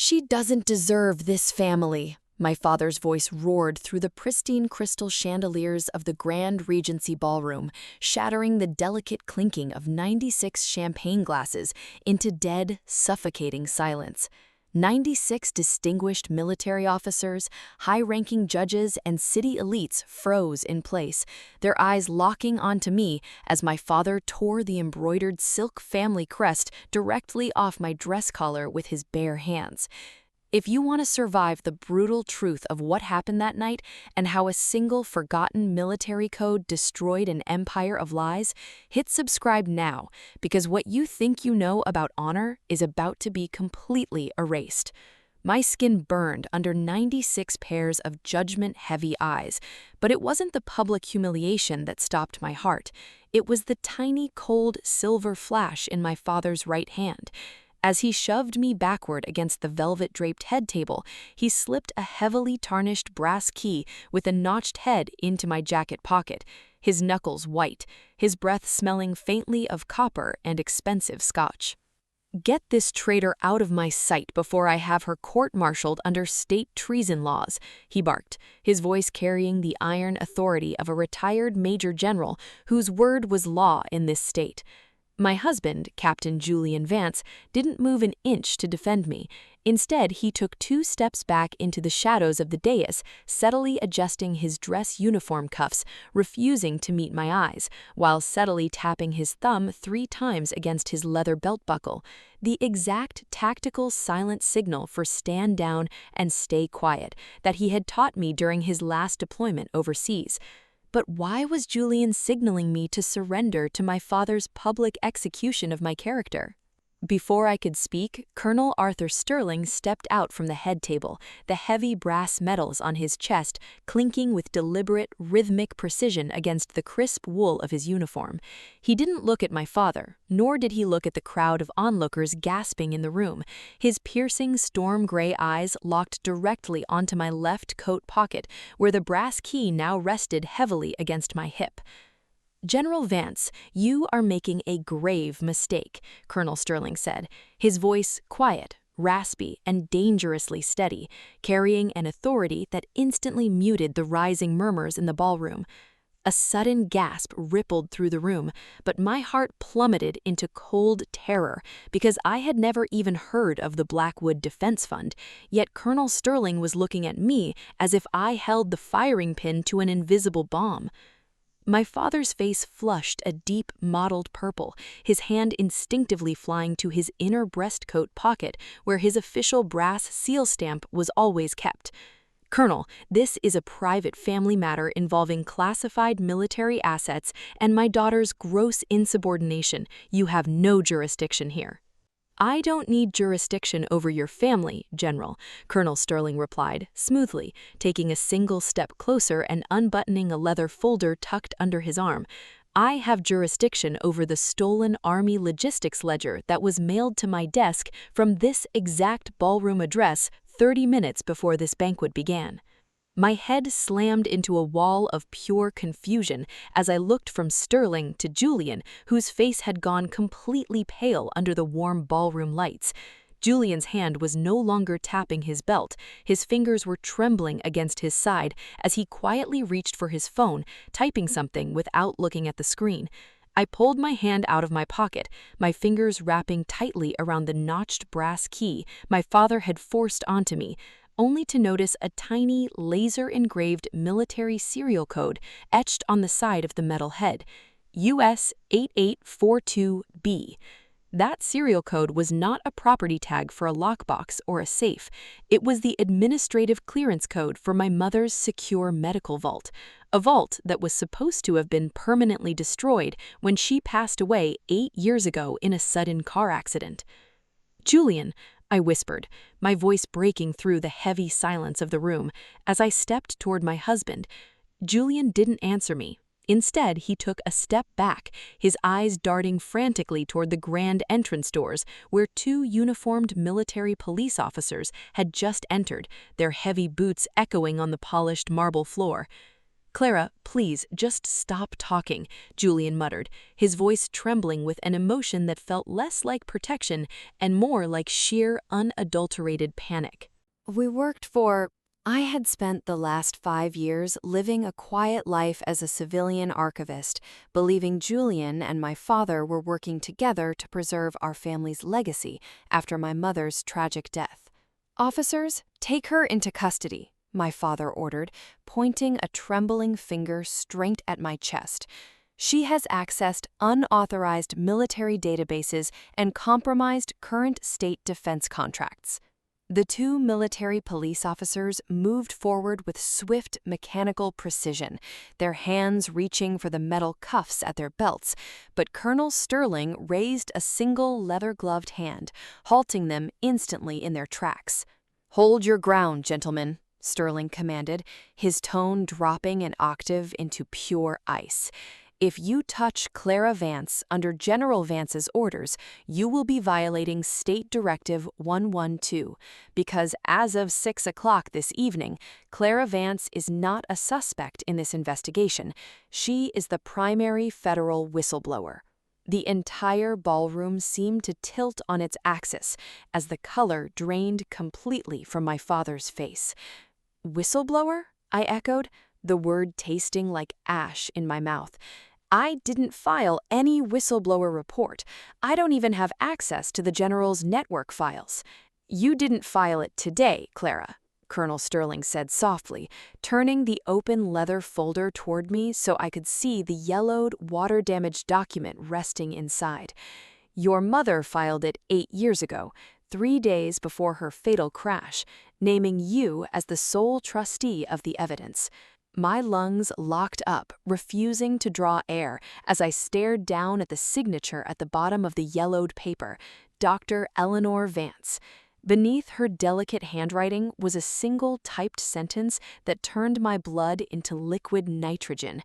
She doesn't deserve this family, my father's voice roared through the pristine crystal chandeliers of the Grand Regency Ballroom, shattering the delicate clinking of 96 champagne glasses into dead, suffocating silence. 96 distinguished military officers, high-ranking judges, and city elites froze in place, their eyes locking onto me as my father tore the embroidered silk family crest directly off my dress collar with his bare hands. If you want to survive the brutal truth of what happened that night and how a single forgotten military code destroyed an empire of lies, hit subscribe now, because what you think you know about honor is about to be completely erased. My skin burned under 96 pairs of judgment-heavy eyes, but it wasn't the public humiliation that stopped my heart. It was the tiny, cold silver flash in my father's right hand. As he shoved me backward against the velvet-draped head table, he slipped a heavily tarnished brass key with a notched head into my jacket pocket, his knuckles white, his breath smelling faintly of copper and expensive scotch. "Get this traitor out of my sight before I have her court-martialed under state treason laws," he barked, his voice carrying the iron authority of a retired major general whose word was law in this state. My husband, Captain Julian Vance, didn't move an inch to defend me. Instead, he took 2 steps back into the shadows of the dais, subtly adjusting his dress uniform cuffs, refusing to meet my eyes, while subtly tapping his thumb 3 times against his leather belt buckle, the exact tactical silent signal for stand down and stay quiet that he had taught me during his last deployment overseas. But why was Julian signaling me to surrender to my father's public execution of my character? Before I could speak, Colonel Arthur Sterling stepped out from the head table, the heavy brass medals on his chest clinking with deliberate, rhythmic precision against the crisp wool of his uniform. He didn't look at my father, nor did he look at the crowd of onlookers gasping in the room. His piercing storm-gray eyes locked directly onto my left coat pocket, where the brass key now rested heavily against my hip. "General Vance, you are making a grave mistake," Colonel Sterling said, his voice quiet, raspy, and dangerously steady, carrying an authority that instantly muted the rising murmurs in the ballroom. A sudden gasp rippled through the room, but my heart plummeted into cold terror because I had never even heard of the Blackwood Defense Fund, yet Colonel Sterling was looking at me as if I held the firing pin to an invisible bomb. My father's face flushed a deep, mottled purple, his hand instinctively flying to his inner breastcoat pocket where his official brass seal stamp was always kept. "Colonel, this is a private family matter involving classified military assets and my daughter's gross insubordination. You have no jurisdiction here." "I don't need jurisdiction over your family, General," Colonel Sterling replied, smoothly, taking a single step closer and unbuttoning a leather folder tucked under his arm. "I have jurisdiction over the stolen Army logistics ledger that was mailed to my desk from this exact ballroom address 30 minutes before this banquet began." My head slammed into a wall of pure confusion as I looked from Sterling to Julian, whose face had gone completely pale under the warm ballroom lights. Julian's hand was no longer tapping his belt, his fingers were trembling against his side as he quietly reached for his phone, typing something without looking at the screen. I pulled my hand out of my pocket, my fingers wrapping tightly around the notched brass key my father had forced onto me, only to notice a tiny, laser-engraved military serial code etched on the side of the metal head, US 8842B. That serial code was not a property tag for a lockbox or a safe. It was the administrative clearance code for my mother's secure medical vault, a vault that was supposed to have been permanently destroyed when she passed away 8 years ago in a sudden car accident. "Julian," I whispered, my voice breaking through the heavy silence of the room as I stepped toward my husband. Julian didn't answer me. Instead, he took a step back, his eyes darting frantically toward the grand entrance doors where 2 uniformed military police officers had just entered, their heavy boots echoing on the polished marble floor. "Clara, please, just stop talking," Julian muttered, his voice trembling with an emotion that felt less like protection and more like sheer, unadulterated panic. I had spent the last 5 years living a quiet life as a civilian archivist, believing Julian and my father were working together to preserve our family's legacy after my mother's tragic death. "Officers, take her into custody," my father ordered, pointing a trembling finger straight at my chest. "She has accessed unauthorized military databases and compromised current state defense contracts." The two military police officers moved forward with swift, mechanical precision, their hands reaching for the metal cuffs at their belts, but Colonel Sterling raised a single leather-gloved hand, halting them instantly in their tracks. "Hold your ground, gentlemen," Sterling commanded, his tone dropping an octave into pure ice. "If you touch Clara Vance under General Vance's orders, you will be violating State Directive 112, because as of 6 o'clock this evening, Clara Vance is not a suspect in this investigation. She is the primary federal whistleblower." The entire ballroom seemed to tilt on its axis as the color drained completely from my father's face. "Whistleblower?" I echoed, the word tasting like ash in my mouth. "I didn't file any whistleblower report. I don't even have access to the General's network files." "You didn't file it today, Clara," Colonel Sterling said softly, turning the open leather folder toward me so I could see the yellowed, water-damaged document resting inside. "Your mother filed it 8 years ago, 3 days before her fatal crash, naming you as the sole trustee of the evidence." My lungs locked up, refusing to draw air as I stared down at the signature at the bottom of the yellowed paper, Dr. Eleanor Vance. Beneath her delicate handwriting was a single typed sentence that turned my blood into liquid nitrogen.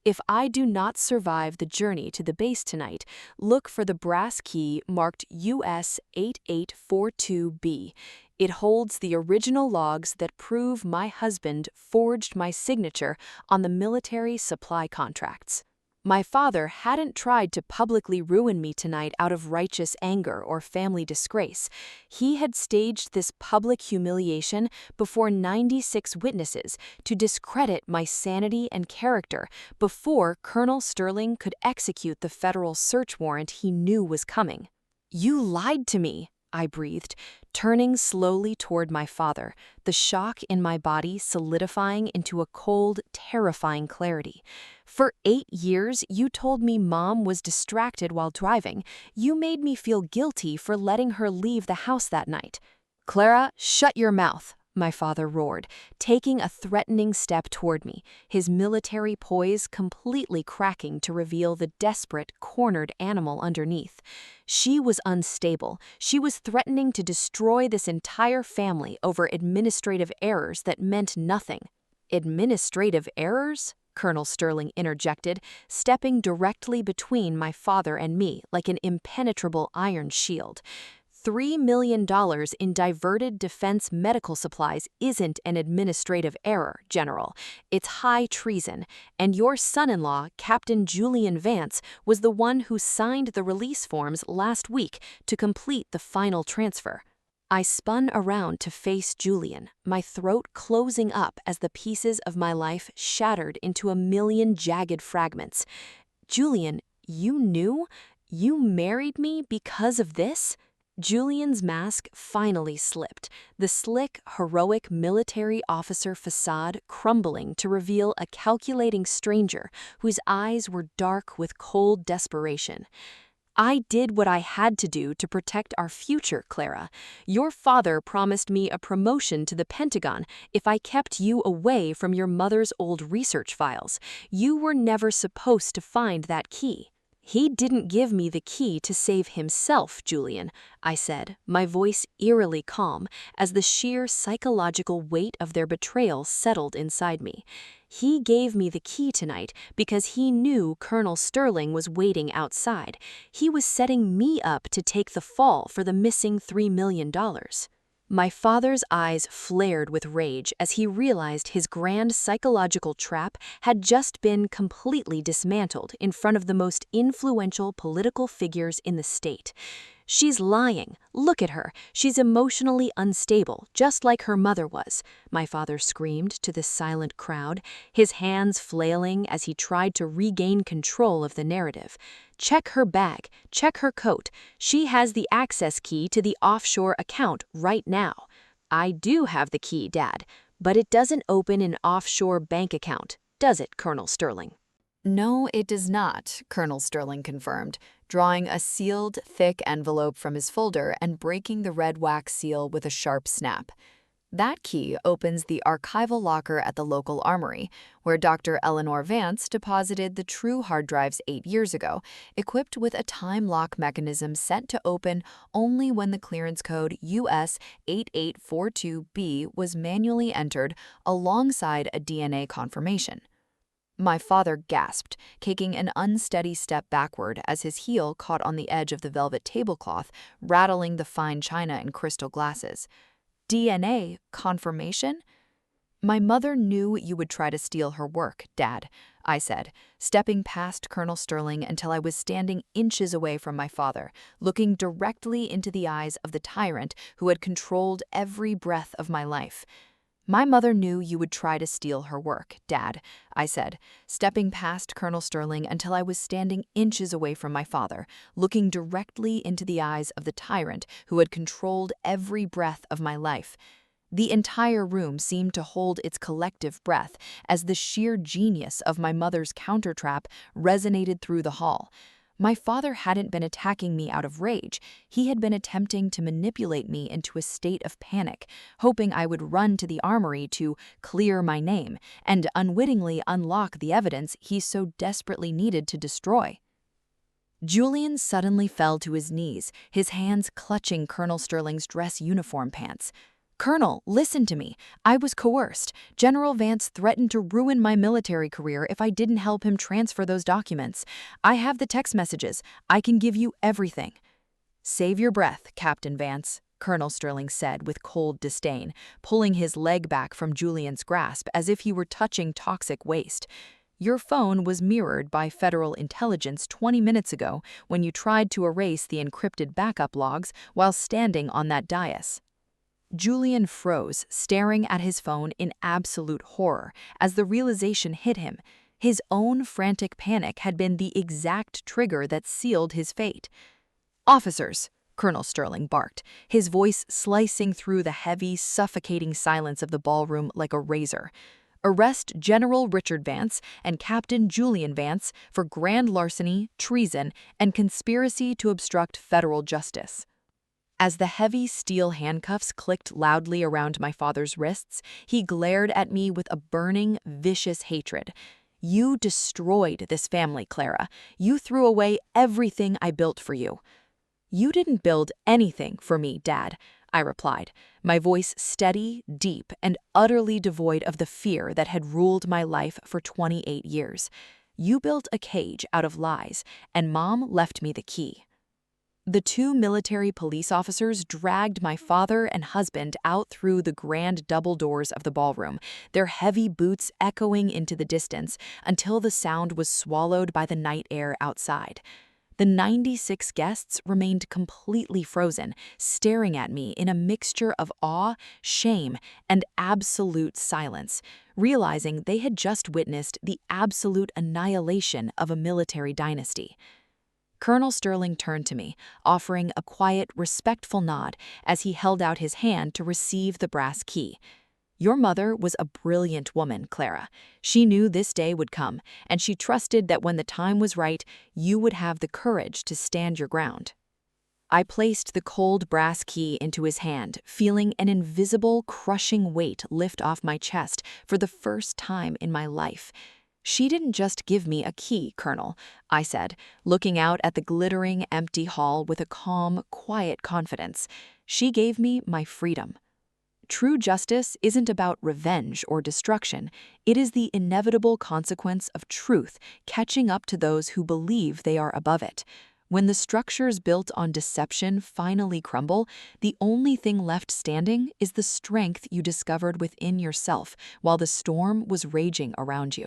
"If I do not survive the journey to the base tonight, look for the brass key marked US 8842B. It holds the original logs that prove my husband forged my signature on the military supply contracts." My father hadn't tried to publicly ruin me tonight out of righteous anger or family disgrace. He had staged this public humiliation before 96 witnesses to discredit my sanity and character before Colonel Sterling could execute the federal search warrant he knew was coming. "You lied to me," I breathed, turning slowly toward my father, the shock in my body solidifying into a cold, terrifying clarity. "For 8 years, you told me Mom was distracted while driving. You made me feel guilty for letting her leave the house that night." "Clara, shut your mouth," my father roared, taking a threatening step toward me, his military poise completely cracking to reveal the desperate, cornered animal underneath. "She was unstable. She was threatening to destroy this entire family over administrative errors that meant nothing." "Administrative errors?" Colonel Sterling interjected, stepping directly between my father and me like an impenetrable iron shield. $3 million in diverted defense medical supplies isn't an administrative error, General. It's high treason, and your son-in-law, Captain Julian Vance, was the one who signed the release forms last week to complete the final transfer. I spun around to face Julian, my throat closing up as the pieces of my life shattered into a million jagged fragments. "Julian, you knew? You married me because of this?" Julian's mask finally slipped, the slick, heroic military officer facade crumbling to reveal a calculating stranger whose eyes were dark with cold desperation. "I did what I had to do to protect our future, Clara. Your father promised me a promotion to the Pentagon if I kept you away from your mother's old research files. You were never supposed to find that key." "He didn't give me the key to save himself, Julian," I said, my voice eerily calm as the sheer psychological weight of their betrayal settled inside me. "He gave me the key tonight because he knew Colonel Sterling was waiting outside. He was setting me up to take the fall for the missing $3 million. My father's eyes flared with rage as he realized his grand psychological trap had just been completely dismantled in front of the most influential political figures in the state. "She's lying. Look at her. She's emotionally unstable, just like her mother was," my father screamed to the silent crowd, his hands flailing as he tried to regain control of the narrative. "Check her bag. Check her coat. She has the access key to the offshore account right now." "I do have the key, Dad, but it doesn't open an offshore bank account, does it, Colonel Sterling?" "No, it does not," Colonel Sterling confirmed, drawing a sealed, thick envelope from his folder and breaking the red wax seal with a sharp snap. "That key opens the archival locker at the local armory, where Dr. Eleanor Vance deposited the true hard drives 8 years ago, equipped with a time lock mechanism set to open only when the clearance code US 8842B was manually entered alongside a DNA confirmation." My father gasped, taking an unsteady step backward as his heel caught on the edge of the velvet tablecloth, rattling the fine china and crystal glasses. "DNA confirmation?" "My mother knew you would try to steal her work, Dad," I said, stepping past Colonel Sterling until I was standing inches away from my father, looking directly into the eyes of the tyrant who had controlled every breath of my life. "My mother knew you would try to steal her work, Dad," I said, stepping past Colonel Sterling until I was standing inches away from my father, looking directly into the eyes of the tyrant who had controlled every breath of my life. The entire room seemed to hold its collective breath as the sheer genius of my mother's countertrap resonated through the hall. My father hadn't been attacking me out of rage. He had been attempting to manipulate me into a state of panic, hoping I would run to the armory to clear my name and unwittingly unlock the evidence he so desperately needed to destroy. Julian suddenly fell to his knees, his hands clutching Colonel Sterling's dress uniform pants. "Colonel, listen to me. I was coerced. General Vance threatened to ruin my military career if I didn't help him transfer those documents. I have the text messages. I can give you everything." "Save your breath, Captain Vance," Colonel Sterling said with cold disdain, pulling his leg back from Julian's grasp as if he were touching toxic waste. "Your phone was mirrored by federal intelligence 20 minutes ago when you tried to erase the encrypted backup logs while standing on that dais." Julian froze, staring at his phone in absolute horror as the realization hit him. His own frantic panic had been the exact trigger that sealed his fate. "Officers," Colonel Sterling barked, his voice slicing through the heavy, suffocating silence of the ballroom like a razor. "Arrest General Richard Vance and Captain Julian Vance for grand larceny, treason, and conspiracy to obstruct federal justice." As the heavy steel handcuffs clicked loudly around my father's wrists, he glared at me with a burning, vicious hatred. "You destroyed this family, Clara. You threw away everything I built for you." "You didn't build anything for me, Dad," I replied, my voice steady, deep, and utterly devoid of the fear that had ruled my life for 28 years. "You built a cage out of lies, and Mom left me the key." The 2 military police officers dragged my father and husband out through the grand double doors of the ballroom, their heavy boots echoing into the distance until the sound was swallowed by the night air outside. The 96 guests remained completely frozen, staring at me in a mixture of awe, shame, and absolute silence, realizing they had just witnessed the absolute annihilation of a military dynasty. Colonel Sterling turned to me, offering a quiet, respectful nod as he held out his hand to receive the brass key. "Your mother was a brilliant woman, Clara. She knew this day would come, and she trusted that when the time was right, you would have the courage to stand your ground." I placed the cold brass key into his hand, feeling an invisible, crushing weight lift off my chest for the first time in my life. "She didn't just give me a key, Colonel," I said, looking out at the glittering, empty hall with a calm, quiet confidence. "She gave me my freedom." True justice isn't about revenge or destruction. It is the inevitable consequence of truth catching up to those who believe they are above it. When the structures built on deception finally crumble, the only thing left standing is the strength you discovered within yourself while the storm was raging around you.